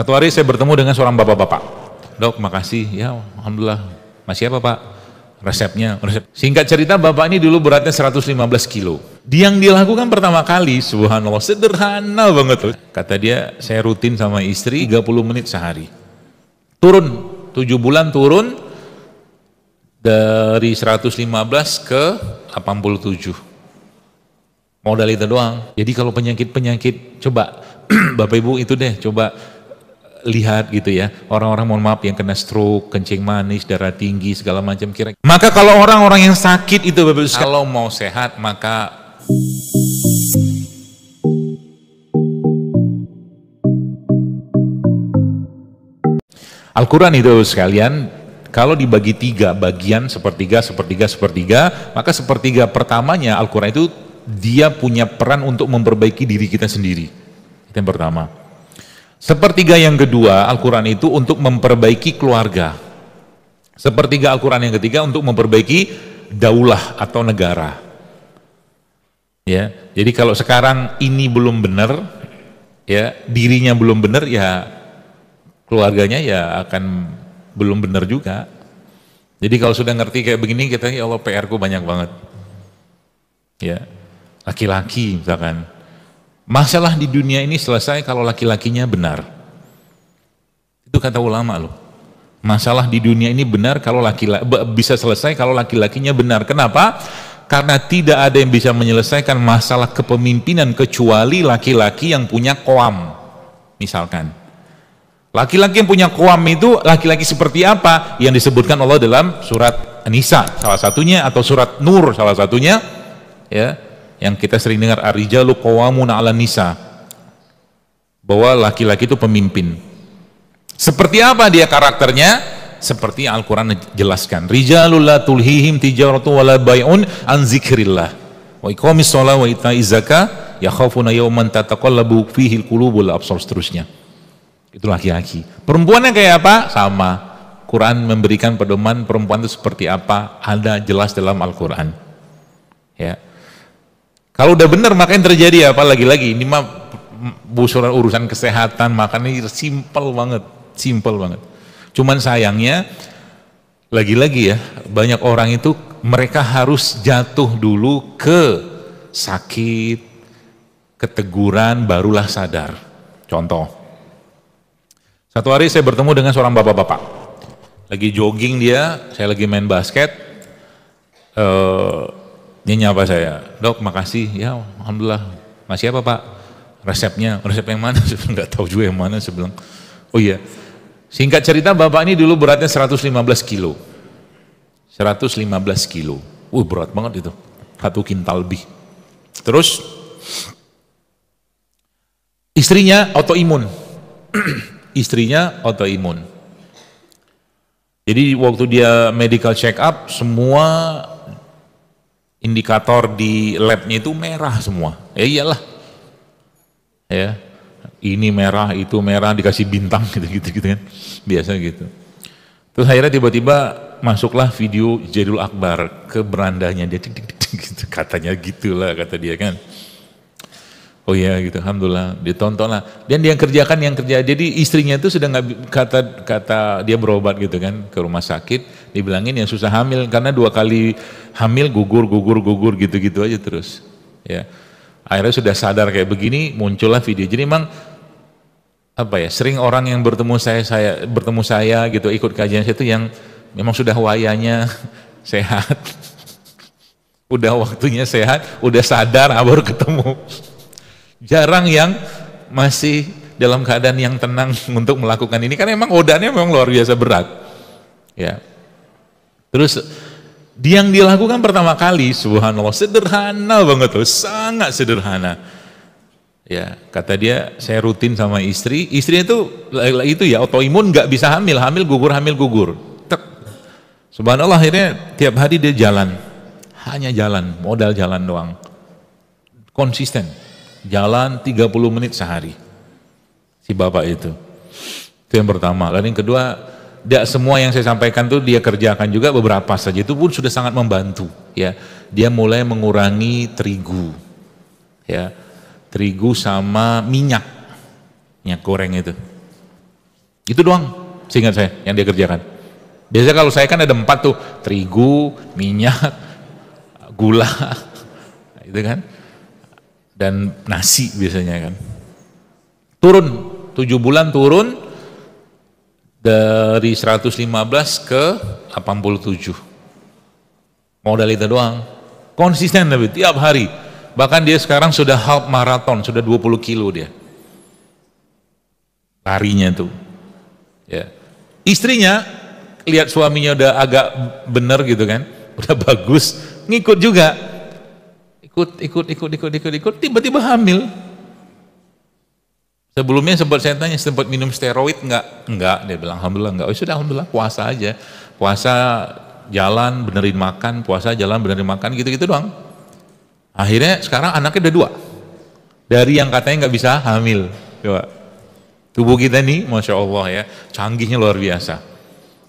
Satu hari saya bertemu dengan seorang bapak-bapak. Dok, makasih. Ya, alhamdulillah. Masih apa, Pak? Resepnya. Singkat cerita, bapak ini dulu beratnya 115 kilo. Yang dilakukan pertama kali, subhanallah, sederhana banget. Kata dia, saya rutin sama istri 30 menit sehari. Turun, 7 bulan turun dari 115 ke 87. Modal itu doang. Jadi kalau penyakit-penyakit, coba Bapak Ibu itu deh, coba lihat gitu ya, orang-orang mohon maaf yang kena stroke, kencing manis, darah tinggi, segala macam kira. Maka kalau orang-orang yang sakit itu Bapak Ibu, kalau mau sehat maka Al-Quran itu sekalian, kalau dibagi 3 bagian, sepertiga, maka sepertiga pertamanya Al-Quran itu dia punya peran untuk memperbaiki diri kita sendiri. Itu yang pertama. Sepertiga yang kedua, Al-Quran itu untuk memperbaiki keluarga. Sepertiga Al-Quran yang ketiga untuk memperbaiki daulah atau negara. Ya, jadi kalau sekarang ini belum benar, ya dirinya belum benar, ya keluarganya ya akan belum benar juga. Jadi kalau sudah ngerti kayak begini, kita ya Allah PR-ku banyak banget. Ya, laki-laki misalkan. Masalah di dunia ini selesai kalau laki-lakinya benar. Itu kata ulama loh. Masalah di dunia ini benar kalau bisa selesai kalau laki-lakinya benar. Kenapa? Karena tidak ada yang bisa menyelesaikan masalah kepemimpinan kecuali laki-laki yang punya qoam. Misalkan. Laki-laki yang punya qoam itu laki-laki seperti apa? Yang disebutkan Allah dalam surat An-Nisa salah satunya, atau surat Nur salah satunya, ya. Yang kita sering dengar ar-rijalu qawwamuna 'alan nisa, bahwa laki-laki itu pemimpin. Seperti apa dia karakternya? Seperti Al-Quran jelaskan, rijalul la tulhihim tijaratu wala bai'un an zikrillah wa iqamis shalah wa ita'iz zakah yakhafuna yawman tataqallabu fihi al-qulub wal absar, seterusnya. Itu laki-laki. Perempuannya kayak apa? Sama. Quran memberikan pedoman perempuan itu seperti apa, ada jelas dalam Al-Quran. Ya. Kalau udah benar makanya terjadi apa lagi-lagi, ini mah urusan kesehatan, makanya simpel banget. Cuman sayangnya lagi-lagi ya, banyak orang itu mereka harus jatuh dulu ke sakit, keteguran, barulah sadar. Contoh, satu hari saya bertemu dengan seorang bapak-bapak, lagi jogging dia, saya lagi main basket. Dia nyapa saya, dok makasih, ya alhamdulillah. Masih apa Pak? Resepnya, resep yang mana? Saya nggak tahu juga yang mana. Saya bilang, oh iya, singkat cerita bapak ini dulu beratnya 115 kilo. 115 kilo, berat banget itu, 1 kintal lebih. Terus istrinya autoimun. Istrinya autoimun. Jadi waktu dia medical check up, semua indikator di labnya itu merah semua. Ya iyalah. Ya. Ini merah, itu merah, dikasih bintang gitu kan. Biasa gitu. Terus akhirnya tiba-tiba masuklah video Jadul Akbar ke berandanya dia, gitu, katanya gitulah kata dia kan. Oh iya gitu, alhamdulillah ditonton lah. Dan dia kerja. Jadi istrinya itu sudah nggak, kata dia berobat gitu kan ke rumah sakit, dibilangin yang susah hamil karena 2 kali hamil gugur gitu aja terus. Ya, akhirnya sudah sadar kayak begini, muncullah video. Jadi memang apa ya, sering orang yang bertemu saya gitu, ikut kajian saya itu yang memang sudah wayanya sehat, udah waktunya sehat, udah sadar, baru ketemu. Jarang yang masih dalam keadaan yang tenang untuk melakukan ini, karena memang godaannya memang luar biasa berat. Ya. Terus yang dilakukan pertama kali, subhanallah, sederhana banget tuh, sangat sederhana. Ya, kata dia, saya rutin sama istri. Istrinya itu ya autoimun, nggak bisa hamil gugur. Tek. Subhanallah, akhirnya tiap hari dia jalan, hanya jalan, modal jalan doang, konsisten. Jalan 30 menit sehari si bapak itu yang pertama. Dan yang kedua, tidak semua yang saya sampaikan tuh dia kerjakan juga, beberapa saja, itu pun sudah sangat membantu. Ya, dia mulai mengurangi terigu, ya, terigu sama minyak goreng itu. Itu doang, seingat saya, yang dia kerjakan. Biasanya kalau saya kan ada 4 tuh, terigu, minyak, gula, itu kan, dan nasi biasanya kan. Turun, 7 bulan turun, dari 115 ke 87. Modal itu doang. Konsisten tapi tiap hari. Bahkan dia sekarang sudah half marathon, sudah 20 kilo dia. Larinya tuh. Ya. Istrinya lihat suaminya udah agak bener gitu kan, udah bagus, ngikut juga. Ikut, tiba-tiba hamil. Sebelumnya saya tanya, sempat minum steroid enggak, dia bilang alhamdulillah enggak. Oh sudah alhamdulillah, puasa aja. Puasa jalan benerin makan, puasa jalan benerin makan, gitu-gitu doang. Akhirnya sekarang anaknya udah 2. Dari yang katanya nggak bisa hamil. Coba. Tubuh kita nih, Masya Allah ya, canggihnya luar biasa.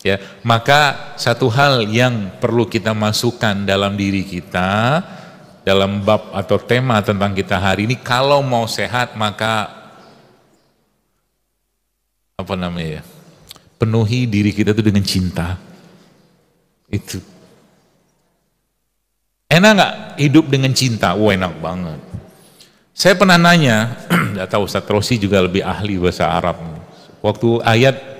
Ya, maka satu hal yang perlu kita masukkan dalam diri kita, dalam bab atau tema tentang kita hari ini, kalau mau sehat maka apa namanya ya, penuhi diri kita itu dengan cinta. Itu enak nggak hidup dengan cinta? Wah enak banget. Saya pernah nanya, nggak tahu Ustaz Rosi juga lebih ahli bahasa Arab. Waktu ayat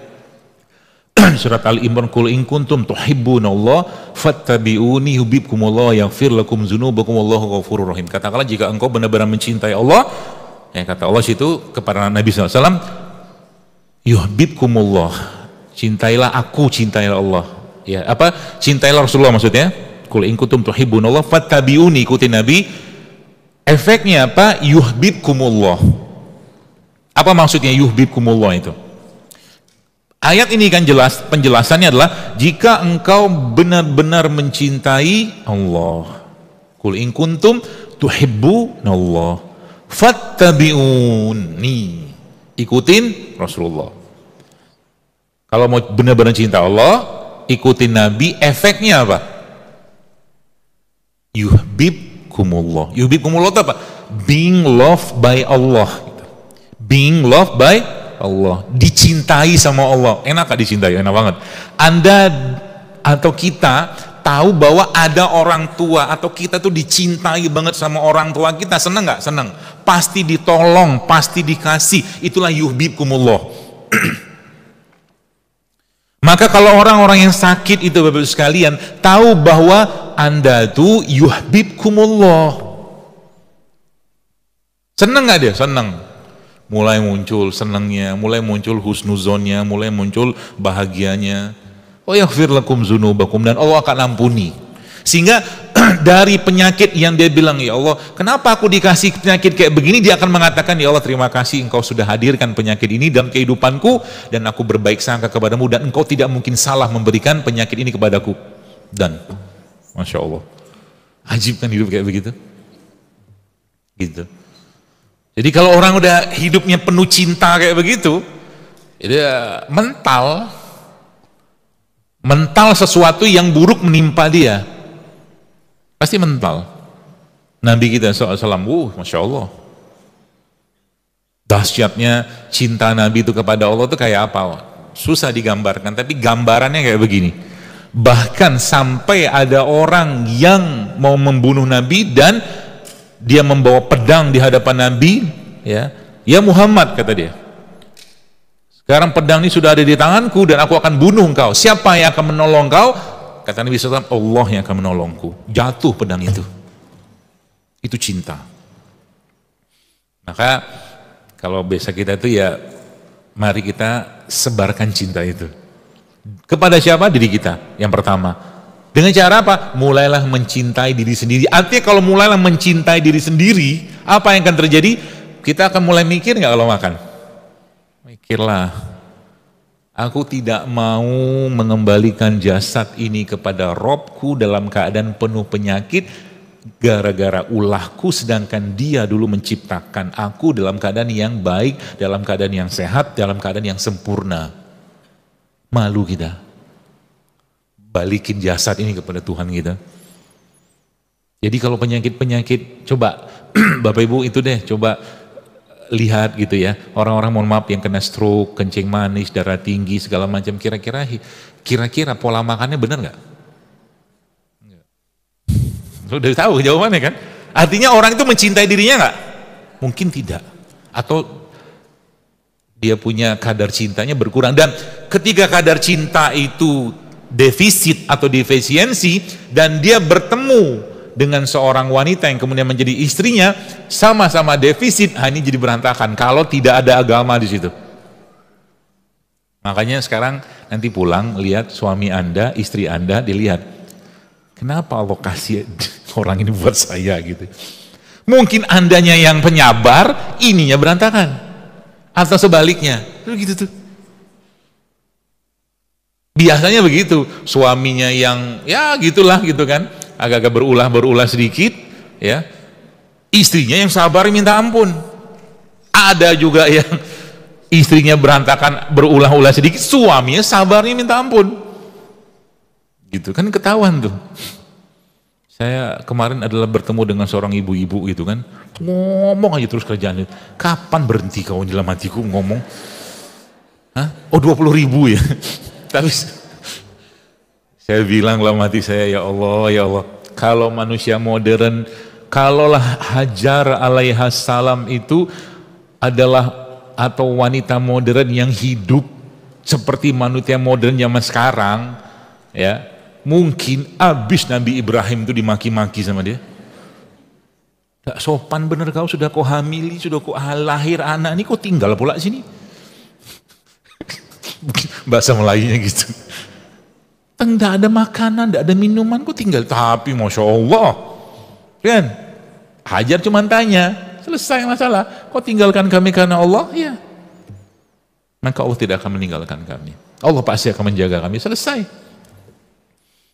surat Al-Imran, qul in kuntum tuhibbunallah fattabi'uni yuhibbukumullah yaghfir lakum dzunubakum wallahu ghafurur rahim. Katakanlah jika engkau benar-benar mencintai Allah, ya kata Allah situ kepada Nabi SAW, yuhibbukumullah, cintailah aku, cintailah Allah. Ya, apa? Cintailah Rasulullah maksudnya. Qul in kuntum tuhibbunallah fattabi'uni, ikuti Nabi. Efeknya apa? Yuhibbukumullah. Apa maksudnya yuhibbukumullah itu? Ayat ini kan jelas, penjelasannya adalah jika engkau benar-benar mencintai Allah. Qul in kuntum tuhibbunallah fattabi'uni, ikutin Rasulullah. Kalau mau benar-benar cinta Allah, ikutin Nabi. Efeknya apa? Yuhibbukumullah. Yuhibbukumullah itu apa? Being loved by Allah. Being loved by Allah, dicintai sama Allah. Enak gak dicintai? Enak banget. Anda atau kita tahu bahwa ada orang tua atau kita tuh dicintai banget sama orang tua kita, senang gak? Senang. Pasti ditolong, pasti dikasih. Itulah yuhibbukumullah. Maka kalau orang-orang yang sakit itu Bapak-Ibu sekalian tahu bahwa Anda tuh yuhibbukumullah. Senang gak dia? Senang. Mulai muncul senangnya, mulai muncul husnuzonnya, mulai muncul bahagianya. Oh yaghfir lakum dzunubakum, dan Allah akan ampuni. Sehingga dari penyakit yang dia bilang, ya Allah, kenapa aku dikasih penyakit kayak begini? Dia akan mengatakan, ya Allah, terima kasih engkau sudah hadirkan penyakit ini dalam kehidupanku, dan aku berbaik sangka kepadamu, dan engkau tidak mungkin salah memberikan penyakit ini kepadaku. Dan Masya Allah, ajib kan hidup kayak begitu. Gitu. Jadi kalau orang udah hidupnya penuh cinta kayak begitu, itu mental sesuatu yang buruk menimpa dia, pasti mental. Nabi kita SAW, Masya Allah, dahsyatnya cinta Nabi itu kepada Allah itu kayak apa? Susah digambarkan, tapi gambarannya kayak begini. Bahkan sampai ada orang yang mau membunuh Nabi dan dia membawa pedang di hadapan Nabi, ya Muhammad, kata dia, sekarang pedang ini sudah ada di tanganku dan aku akan bunuh engkau. Siapa yang akan menolong engkau? Kata Nabi SAW, Allah yang akan menolongku. Jatuh pedang itu. Itu cinta. Maka kalau biasa kita itu ya, mari kita sebarkan cinta itu. Kepada siapa? Diri kita yang pertama. Dengan cara apa? Mulailah mencintai diri sendiri. Artinya kalau mulailah mencintai diri sendiri, apa yang akan terjadi? Kita akan mulai mikir nggak kalau makan? Mikirlah, aku tidak mau mengembalikan jasad ini kepada Robku dalam keadaan penuh penyakit gara-gara ulahku, sedangkan dia dulu menciptakan aku dalam keadaan yang baik, dalam keadaan yang sehat, dalam keadaan yang sempurna. Malu kita. Balikin jasad ini kepada Tuhan kita. Jadi kalau penyakit-penyakit, coba Bapak Ibu itu deh, coba lihat gitu ya, orang-orang mohon maaf yang kena stroke, kencing manis, darah tinggi, segala macam, kira-kira pola makannya benar nggak? Udah tahu jawabannya kan? Artinya orang itu mencintai dirinya nggak? Mungkin tidak. Atau dia punya kadar cintanya berkurang. Dan ketika kadar cinta itu defisit atau defisiensi, dan dia bertemu dengan seorang wanita yang kemudian menjadi istrinya, sama-sama defisit, ini jadi berantakan kalau tidak ada agama di situ. Makanya sekarang nanti pulang lihat suami Anda, istri Anda, dilihat kenapa Allah kasih orang ini buat saya gitu. Mungkin Andanya yang penyabar, ininya berantakan, atau sebaliknya, gitu tuh. Biasanya begitu, suaminya yang ya gitulah gitu kan, agak-agak berulah sedikit, ya. Istrinya yang sabar minta ampun. Ada juga yang istrinya berantakan, berulah-ulah sedikit, suaminya sabarnya minta ampun. Gitu kan ketahuan tuh. Saya kemarin adalah bertemu dengan seorang ibu-ibu gitu kan, ngomong aja terus kerjaan itu. Kapan berhenti kau dalam hatiku ngomong? Hah? Oh 20.000 ya? Tapi saya bilang dalam hati saya, ya Allah, kalau manusia modern, kalaulah Hajar alaihissalam itu adalah atau wanita modern yang hidup seperti manusia modern zaman sekarang, ya mungkin abis Nabi Ibrahim itu dimaki-maki sama dia. Gak sopan bener kau, sudah kau hamili, sudah kau lahir anak ini, kau tinggal pula sini. Bahasa Melayunya gitu. Tidak ada makanan, tidak ada minuman, kok tinggal. Tapi Masya Allah kan, Hajar cuma tanya, selesai masalah. Kok tinggalkan kami karena Allah? Ya, maka Allah tidak akan meninggalkan kami, Allah pasti akan menjaga kami, selesai.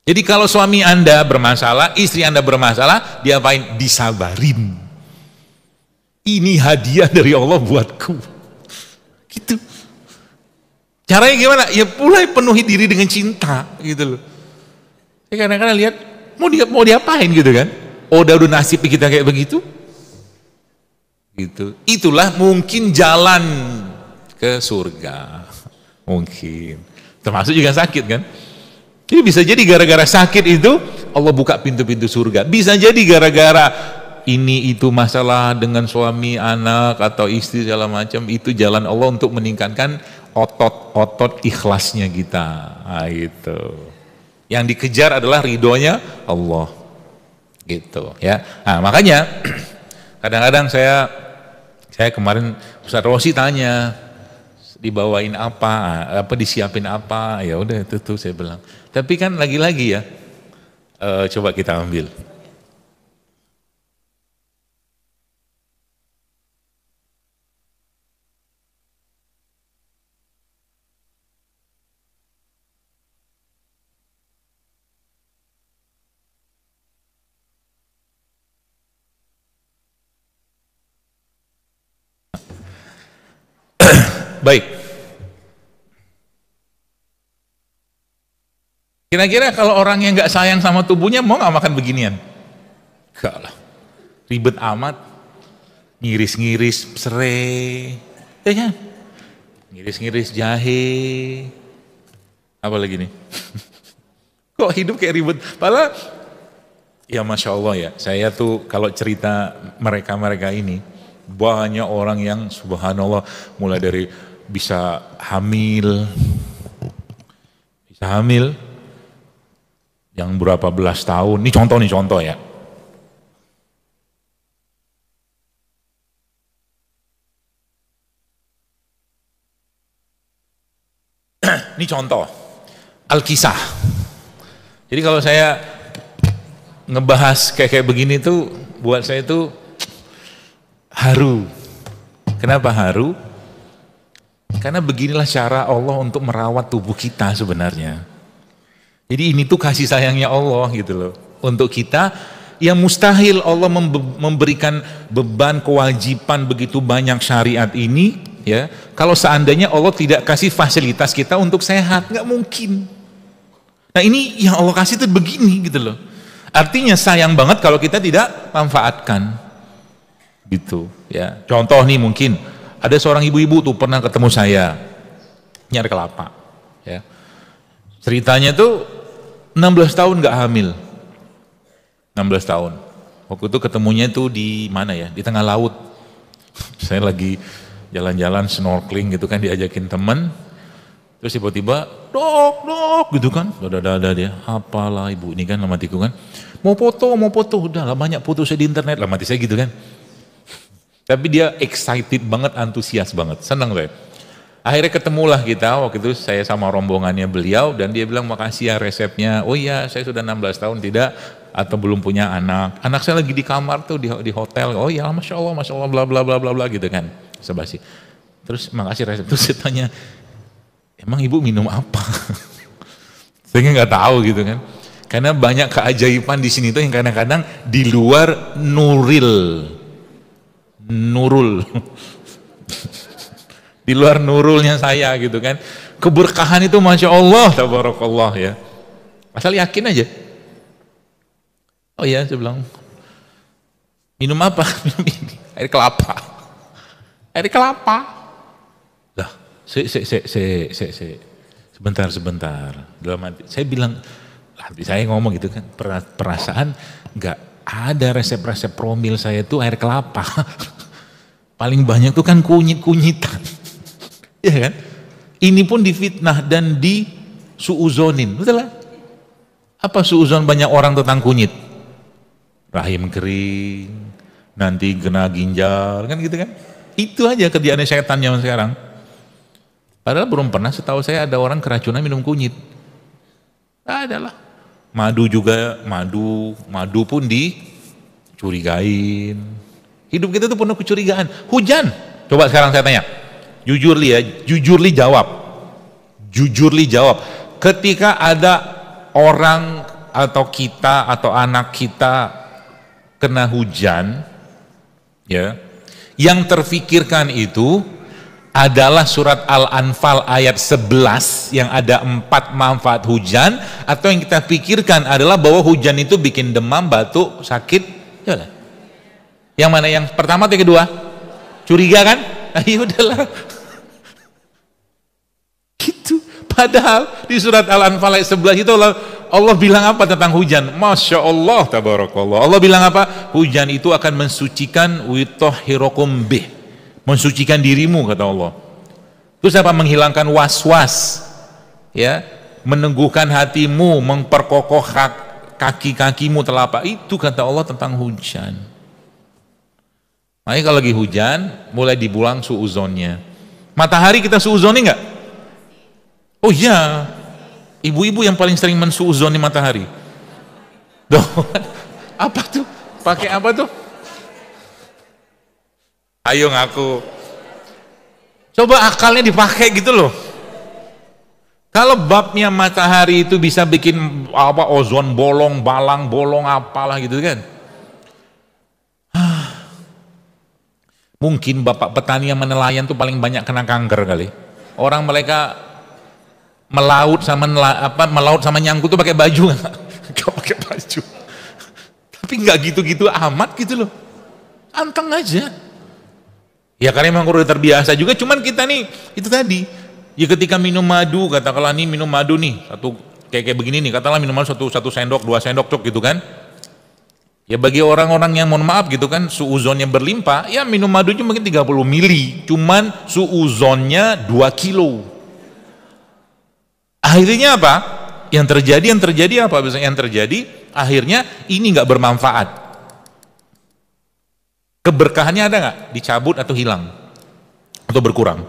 Jadi kalau suami Anda bermasalah, istri Anda bermasalah, diapain? Disabarin. Ini hadiah dari Allah buatku, gitu. Caranya gimana? Ya mulai penuhi diri dengan cinta gitu loh. Ya kadang-kadang lihat mau diapain gitu kan? Oh udah nasib kita kayak begitu. Gitu. Itulah mungkin jalan ke surga. Mungkin. Termasuk juga sakit kan? Jadi bisa jadi gara-gara sakit itu Allah buka pintu-pintu surga. Bisa jadi gara-gara ini itu masalah dengan suami, anak atau istri segala macam, itu jalan Allah untuk meningkatkan otot ikhlasnya kita. Nah, itu. Yang dikejar adalah ridhonya Allah. Gitu ya. Nah, makanya kadang-kadang saya kemarin Ustaz Rosi tanya dibawain apa disiapin apa, ya udah itu tuh saya bilang. Tapi kan lagi-lagi ya, coba kita ambil. Baik. Kira-kira kalau orang yang nggak sayang sama tubuhnya mau nggak makan beginian? Enggak lah. Ribet amat. Ngiris-ngiris serai. Ya kan? Ngiris-ngiris jahe. Apa lagi nih? Kok hidup kayak ribet? Padahal ya Masya Allah ya. Saya tuh kalau cerita mereka-mereka ini, banyak orang yang subhanallah mulai dari bisa hamil yang berapa belas tahun, ini contoh ya. Ini contoh Al-Kisah. Jadi kalau saya ngebahas kayak begini tuh buat saya tuh haru. Kenapa haru? Karena beginilah cara Allah untuk merawat tubuh kita sebenarnya. Jadi ini tuh kasih sayangnya Allah gitu loh. Untuk kita yang mustahil Allah memberikan beban kewajiban begitu banyak syariat ini, ya. Kalau seandainya Allah tidak kasih fasilitas kita untuk sehat, nggak mungkin. Nah ini yang Allah kasih tuh begini gitu loh. Artinya sayang banget kalau kita tidak manfaatkan. gitu ya. Contoh nih, mungkin ada seorang ibu-ibu tuh pernah ketemu saya nyari kelapa ya. Ceritanya tuh 16 tahun nggak hamil. 16 tahun. Waktu itu ketemunya tuh di mana ya? Di tengah laut. Saya lagi jalan-jalan snorkeling gitu kan, diajakin temen. Terus tiba-tiba, dok gitu kan. Dada dia, apalah ibu ini kan, dalam hatiku kan. Mau foto, udah lah banyak foto saya di internet, lah mati saya gitu kan. Tapi dia excited banget, antusias banget, senang saya. Akhirnya ketemulah kita, waktu itu saya sama rombongannya beliau, dan dia bilang makasih ya resepnya. Oh iya, saya sudah 16 tahun tidak, atau belum punya anak. Anak saya lagi di kamar tuh, di hotel. Oh iya, masya Allah, bla bla bla bla bla gitu kan. Sebasi. Terus makasih resep. Terus saya tanya, emang ibu minum apa? Saya nggak tahu gitu kan. Karena banyak keajaiban di sini tuh yang kadang-kadang di luar nurul. Di luar nurulnya saya gitu kan. Keberkahan itu masya Allah, tabarakallah ya. Asal yakin aja. Oh iya, saya bilang, minum apa? Minum ini, air kelapa. Air kelapa. Lah, sebentar. Dalam hati, saya bilang, hati saya ngomong gitu kan, perasaan nggak ada resep-resep promil saya tuh air kelapa. Paling banyak tuh kan kunyit-kunyitan. Ya kan? Ini pun difitnah dan di suuzonin. Betul lah. Apa suuzon banyak orang tentang kunyit? Rahim kering, nanti kena ginjal, kan gitu kan? Itu aja kerjaannya setan zaman sekarang. Padahal belum pernah setahu saya ada orang keracunan minum kunyit. Adalah. Madu juga, madu pun dicurigain. Hidup kita tuh penuh kecurigaan. Hujan. Coba sekarang saya tanya. Jujur li jawab. Ketika ada orang atau kita atau anak kita kena hujan, ya, yang terfikirkan itu adalah surat Al-Anfal ayat 11 yang ada 4 manfaat hujan, atau yang kita pikirkan adalah bahwa hujan itu bikin demam, batuk, sakit? Yalah. Yang mana yang pertama atau yang kedua? Curiga kan? Ayo udahlah. Gitu. Padahal di surat Al-Anfal ayat 11 itu Allah bilang apa tentang hujan? Masya Allah, tabarakallah. Allah bilang apa? Hujan itu akan mensucikan witahhirukum bih, mensucikan dirimu, kata Allah. Terus apa? Menghilangkan was-was, ya, meneguhkan hatimu, memperkokoh kaki-kakimu, telapak. Itu kata Allah tentang hujan. Makanya kalau lagi hujan, mulai dibuang suuzonnya. Matahari kita suuzoni enggak? Oh iya, ibu-ibu yang paling sering mensuuzoni matahari. Doh, apa tuh? Pakai apa tuh? Ayo ngaku. Coba akalnya dipakai gitu loh. Kalau babnya matahari itu bisa bikin apa, ozon bolong, balang bolong, apalah gitu kan. Mungkin bapak petani yang nelayan tuh paling banyak kena kanker kali. Orang mereka melaut sama nyangkut tuh pakai baju nggak pakai baju. Tapi nggak gitu-gitu amat gitu loh. Anteng aja. Ya karena memang udah terbiasa juga. Cuman kita nih itu tadi. Ya ketika minum madu, katakanlah nih minum madu nih satu kayak begini nih, katakanlah minum madu satu sendok, 2 sendok cok gitu kan. Ya bagi orang-orang yang mohon maaf gitu kan, suuzonnya berlimpah, ya minum madunya mungkin 30 mili, cuman suuzonnya 2 kilo. Akhirnya apa? Yang terjadi apa? Biasanya yang terjadi, akhirnya ini nggak bermanfaat. Keberkahannya ada nggak? Dicabut atau hilang? Atau berkurang?